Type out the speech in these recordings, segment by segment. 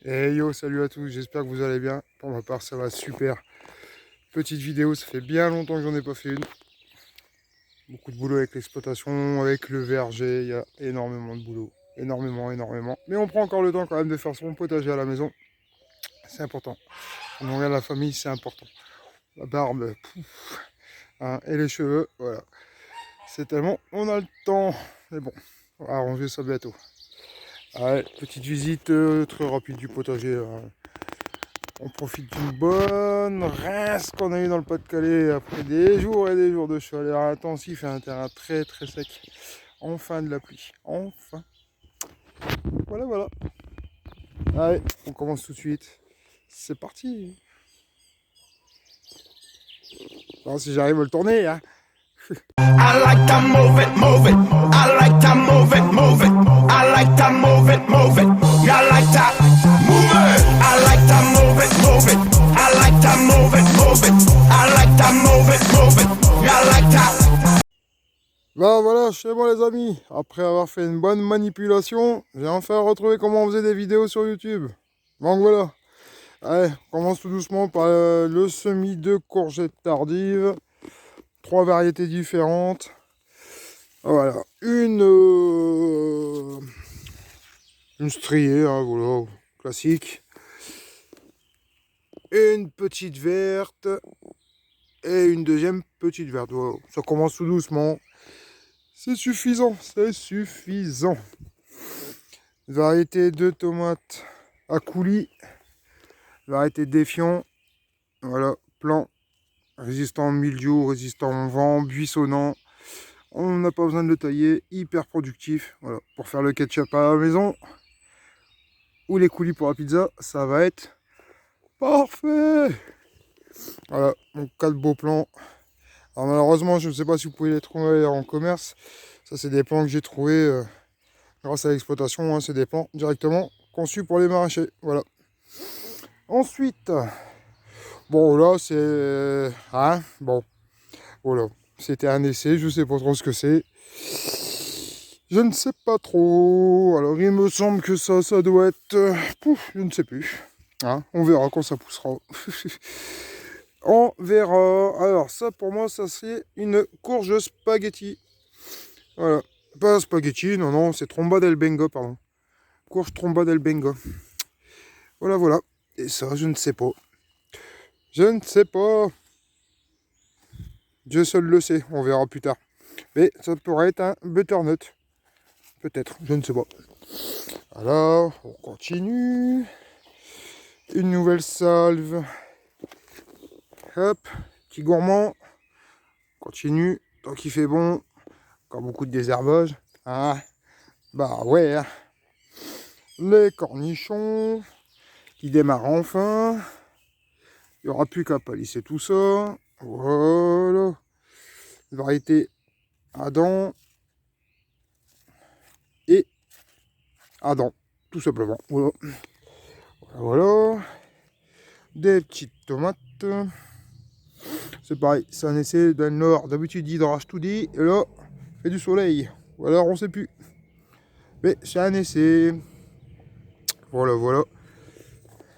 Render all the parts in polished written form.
Et yo, salut à tous, j'espère que vous allez bien. Pour ma part, ça va super. Petite vidéo, ça fait bien longtemps que j'en ai pas fait une. Beaucoup de boulot avec l'exploitation, avec le verger, il y a énormément de boulot. Énormément. Mais on prend encore le temps quand même de faire son potager à la maison. C'est important. Quand on regarde la famille, c'est important. La barbe, pouf, hein, et les cheveux, voilà. C'est tellement, on a le temps. Mais bon, on va arranger ça bientôt. Allez, petite visite très rapide du potager. On profite d'une bonne rince qu'on a eu dans le Pas-de-Calais après des jours et des jours de chaleur intensif et un terrain très sec. Enfin de la pluie. Enfin. Voilà. Allez, on commence tout de suite. C'est parti. Alors, si j'arrive à le tourner, hein. I like to move it. I like to move it. I like to move it. I like to move it. I like to move it. I like to move it. I like to move it. I like to. Ben voilà, chez moi les amis, après avoir fait une bonne manipulation, j'ai enfin retrouvé comment on faisait des vidéos sur YouTube. Donc voilà. Allez, on commence tout doucement par le semis de courgettes tardives. 3 variétés différentes. Voilà, une striée, hein, voilà, classique. Une petite verte et une deuxième petite verte. Voilà, ça commence tout doucement. C'est suffisant. Variété de tomates à coulis. Variété d'Éfion. Voilà, plan résistant au mildiou, résistant au vent, buissonnant. On n'a pas besoin de le tailler, hyper productif. Voilà, pour faire le ketchup à la maison ou les coulis pour la pizza, ça va être parfait. Voilà, donc 4 beaux plants. Alors malheureusement, je ne sais pas si vous pouvez les trouver en commerce. Ça, c'est des plants que j'ai trouvés grâce à l'exploitation. Hein. C'est des plants directement conçus pour les maraîchers. Voilà. Ensuite, bon là, c'est... Hein, bon, voilà. C'était un essai, je ne sais pas trop ce que c'est. Je ne sais pas trop. Alors, il me semble que ça doit être... Pouf, je ne sais plus. Hein, on verra quand ça poussera. On verra. Alors, ça, pour moi, ça c'est une courge spaghetti. Voilà. Pas spaghetti, non, c'est tromba del bengo, pardon. Courge tromba del bengo. Voilà. Et ça, je ne sais pas. Dieu seul le sait, on verra plus tard. Mais ça pourrait être un butternut. Peut-être, je ne sais pas. Alors, on continue. Une nouvelle salve. Hop, petit gourmand. Continue, tant qu'il fait bon. Encore beaucoup de désherbage. Ah, bah ouais. Hein. Les cornichons qui démarrent enfin. Il n'y aura plus qu'à palisser tout ça. Voilà. Variété Adam et Adam, tout simplement. Voilà. Des petites tomates. C'est pareil, c'est un essai dans le nord. D'habitude, il hydrage tout dit. Et là, il fait du soleil. Ou alors, on sait plus. Mais c'est un essai. Voilà.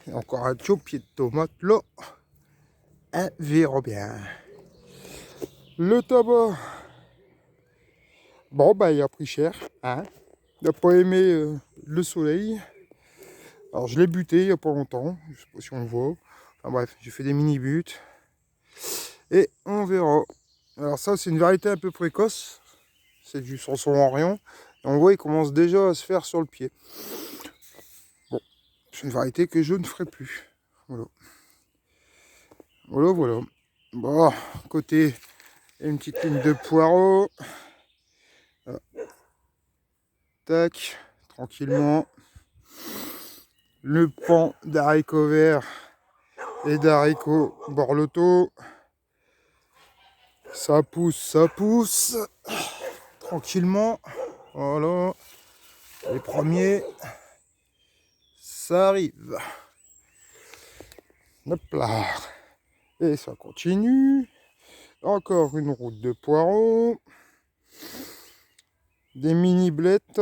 Et encore un pied de tomate là. Un verra bien. Le tabac. Bon, bah, il a pris cher. Hein. Il n'a pas aimé le soleil. Alors, je l'ai buté il n'y a pas longtemps. Je sais pas si on le voit. Enfin bref, j'ai fait des mini-buts. Et on verra. Alors ça, c'est une variété un peu précoce. C'est du Sanson Orient. Et on voit, il commence déjà à se faire sur le pied. Bon, c'est une variété que je ne ferai plus. Voilà. Bon, côté, une petite ligne de poireaux. Voilà. Tac, tranquillement. Le pan d'haricots verts et d'haricots borloto. Ça pousse. Tranquillement. Voilà. Les premiers. Ça arrive. Hop là. Et ça continue. Encore une route de poireaux. Des mini blettes.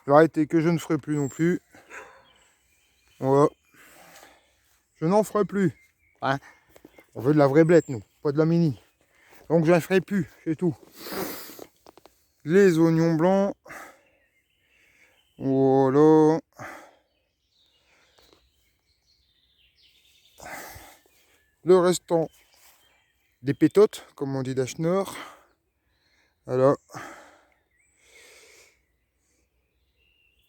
Variété que je ne ferai plus non plus. Voilà. Je n'en ferai plus. Hein, on veut de la vraie blette, nous, pas de la mini. Donc j'en ferai plus, c'est tout. Les oignons blancs. Voilà. Le restant des pétotes, comme on dit d'Achner. Voilà.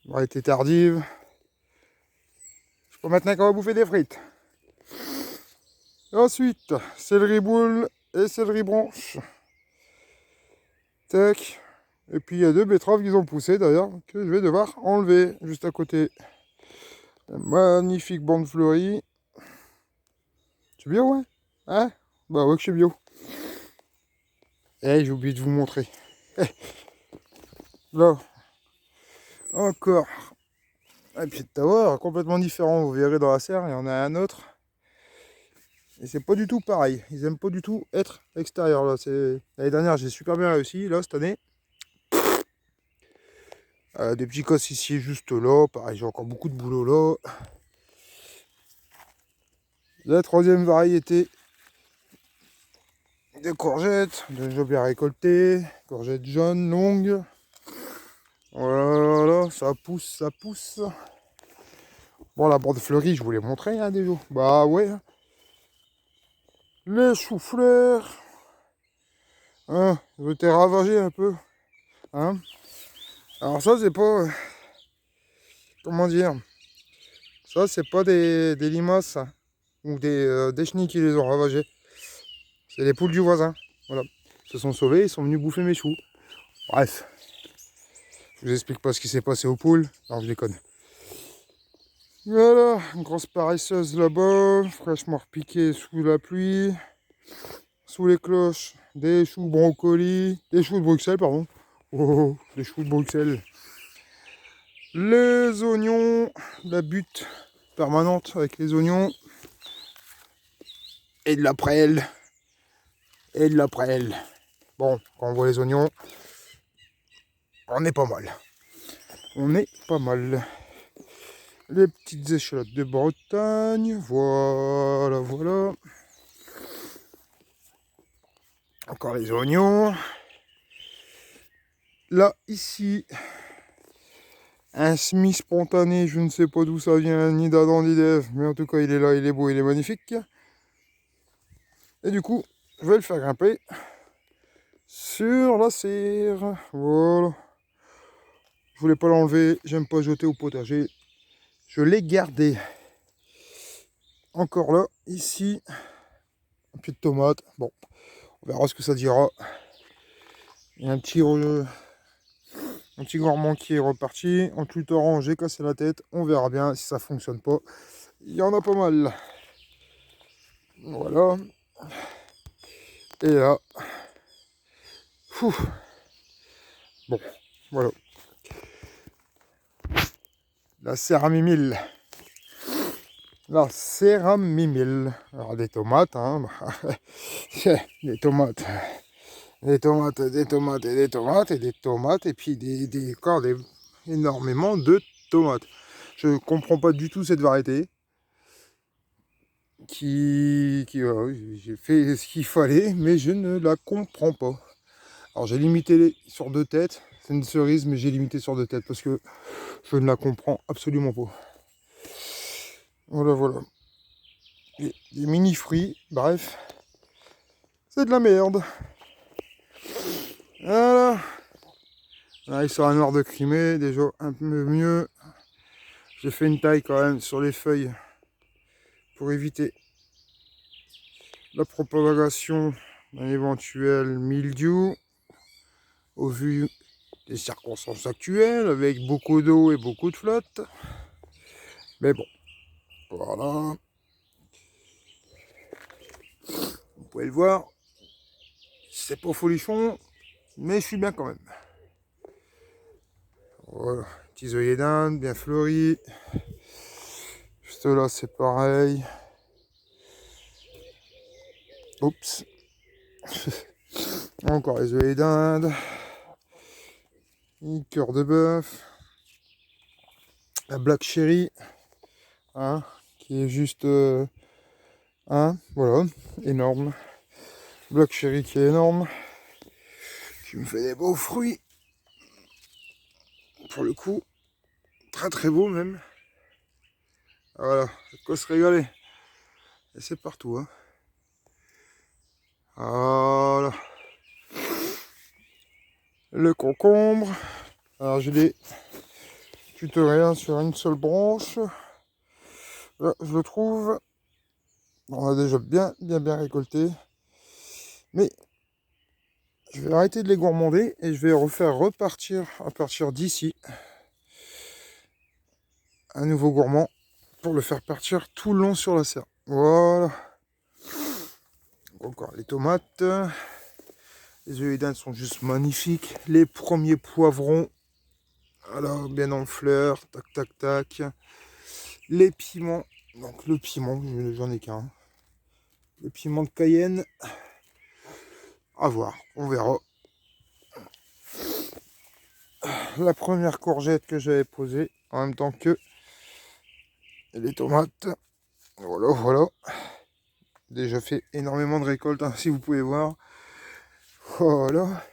Variété tardive. Je peux maintenant qu'on va bouffer des frites. Ensuite, céleri boule et céleri branche. Tac. Et puis il y a 2 betteraves qui ont poussé d'ailleurs, que je vais devoir enlever juste à côté. Un magnifique bande fleurie. C'est bio, ouais? Hein? Bah ouais que je suis bio. Eh, j'ai oublié de vous montrer. Eh. Là. Encore un pied de tawa, complètement différent. Vous verrez dans la serre, il y en a un autre. Et c'est pas du tout pareil. Ils aiment pas du tout être extérieur. Là, l'année dernière, j'ai super bien réussi. Là, cette année, des petits cosses ici, juste là. Pareil, j'ai encore beaucoup de boulot là. La troisième variété de courgettes, déjà bien récoltées. Courgettes jaunes, longues. Voilà, ça pousse, ça pousse. Bon, la bande fleurie, je vous l'ai montré hein, déjà. Bah ouais. Les choux-fleurs. Hein, ils ont été ravagés un peu. Hein. Alors ça, c'est pas... comment dire? Ça, c'est pas des limaces hein, ou des chenilles qui les ont ravagés. C'est les poules du voisin. Voilà. Ils se sont sauvés, ils sont venus bouffer mes choux. Bref. Je vous explique pas ce qui s'est passé aux poules. Non, je déconne. Voilà, une grosse paresseuse là-bas, fraîchement repiquée sous la pluie. Sous les cloches, des choux brocolis, des choux de Bruxelles, pardon. Oh, des choux de Bruxelles. Les oignons, la butte permanente avec les oignons. Et de la prêle. Et de la prêle. Bon, quand on voit les oignons, on est pas mal. On est pas mal. Les petites échalotes de Bretagne. Voilà, voilà. Encore les oignons. Là, ici, un semis spontané, je ne sais pas d'où ça vient, ni d'Adam ni d'Ève, mais en tout cas, il est là, il est beau, il est magnifique. Et du coup, je vais le faire grimper sur la serre. Voilà. Je voulais pas l'enlever, j'aime pas jeter au potager. Je l'ai gardé. Encore là, ici, un pied de tomate. Bon, on verra ce que ça dira. Il y a un petit gourmand qui est reparti. En tout orange, j'ai cassé la tête. On verra bien si ça fonctionne pas. Il y en a pas mal. Voilà. Et là. Bon, voilà. La céramimile. La céramimile. Alors des tomates, hein. Des tomates. Des tomates, des tomates et des tomates et des tomates. Et puis énormément de tomates. Je comprends pas du tout cette variété. J'ai fait ce qu'il fallait, mais je ne la comprends pas. Alors j'ai limité sur 2 têtes. C'est une cerise, mais j'ai limité sur 2 têtes parce que je ne la comprends absolument pas. Voilà, voilà. Des mini fruits, bref. C'est de la merde. Voilà. Là, il sort un noir de Crimée, déjà un peu mieux. J'ai fait une taille quand même sur les feuilles pour éviter la propagation d'un éventuel mildiou. Au vu des circonstances actuelles, avec beaucoup d'eau et beaucoup de flotte. Mais bon, voilà. Vous pouvez le voir. C'est pas folichon, mais je suis bien quand même. Voilà, petits œillets d'Inde, bien fleuris. Juste là, c'est pareil. Oups. Encore les œillets d'Inde. Une cœur de bœuf. La black cherry. hein, qui est juste voilà, énorme. Black Cherry qui est énorme, qui me fait des beaux fruits. Pour le coup, très très beau même. Voilà, de quoi se régaler. Et c'est partout, hein. Voilà. Le concombre. Alors je l'ai tutoré hein, sur une seule branche. Là, je le trouve. On a déjà bien récolté. Mais je vais arrêter de les gourmander et je vais refaire repartir à partir d'ici un nouveau gourmand pour le faire partir tout le long sur la serre. Voilà. Encore les tomates. Les œillets sont juste magnifiques. Les premiers poivrons. Alors, bien en fleurs. Tac, tac, tac. Les piments. Donc, le piment, j'en ai qu'un. Le piment de Cayenne. À voir, on verra. La première courgette que j'avais posée en même temps que les tomates. Voilà. Déjà fait énormément de récoltes, hein, si vous pouvez voir. Voilà.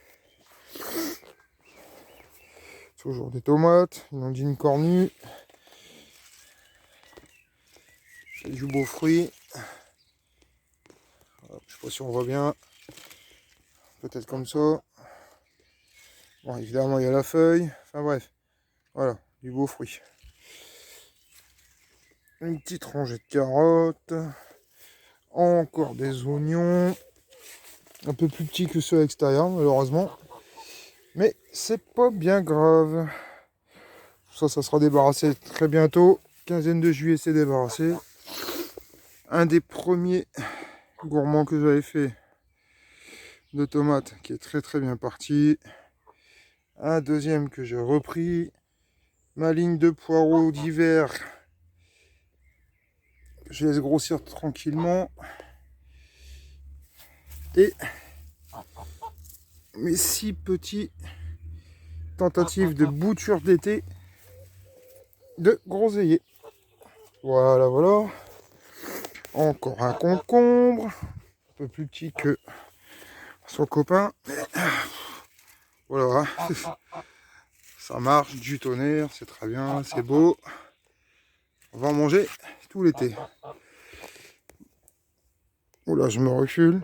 Toujours des tomates, une ondine cornue. C'est du beau fruit. Je sais pas si on voit bien. Peut-être comme ça. Bon, évidemment, il y a la feuille. Enfin bref. Voilà, du beau fruit. Une petite rangée de carottes. Encore des oignons. Un peu plus petits que ceux à l'extérieur, malheureusement. Mais c'est pas bien grave. Ça sera débarrassé très bientôt. Quinzaine de juillet, c'est débarrassé. Un des premiers gourmands que j'avais fait de tomates qui est très bien parti. Un deuxième que j'ai repris. Ma ligne de poireaux d'hiver. Je laisse grossir tranquillement. Et mes 6 petits tentatives de bouture d'été de groseilliers. Voilà. Encore un concombre. Un peu plus petit que son copain. Voilà. Ça marche, du tonnerre, c'est très bien, c'est beau. On va en manger tout l'été. Oula, je me recule.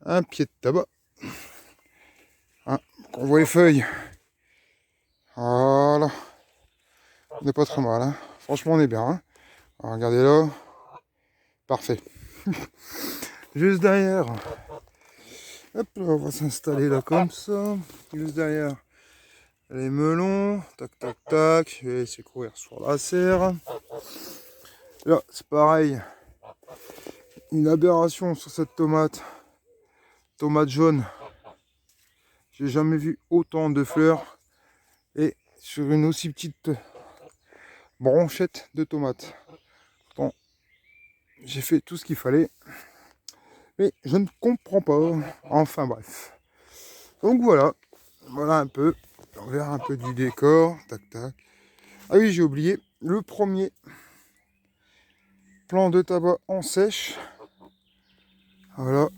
Un pied de tabac. Hein, on voit les feuilles. Voilà. On n'est pas très mal. Hein. Franchement, on est bien. Hein. Alors, regardez là. Parfait. Juste derrière. Hop là, on va s'installer là comme ça. Juste derrière. Les melons. Tac, tac, tac. Je vais laisser courir sur la serre. Là, c'est pareil. Une aberration sur cette tomate. Tomate jaune. J'ai jamais vu autant de fleurs. Et sur une aussi petite branchette de tomates. Bon, j'ai fait tout ce qu'il fallait. Mais je ne comprends pas. Enfin bref. Donc voilà. Voilà un peu. On verra un peu du décor. Tac tac. Ah oui, j'ai oublié. Le premier plant de tabac en sèche. Voilà.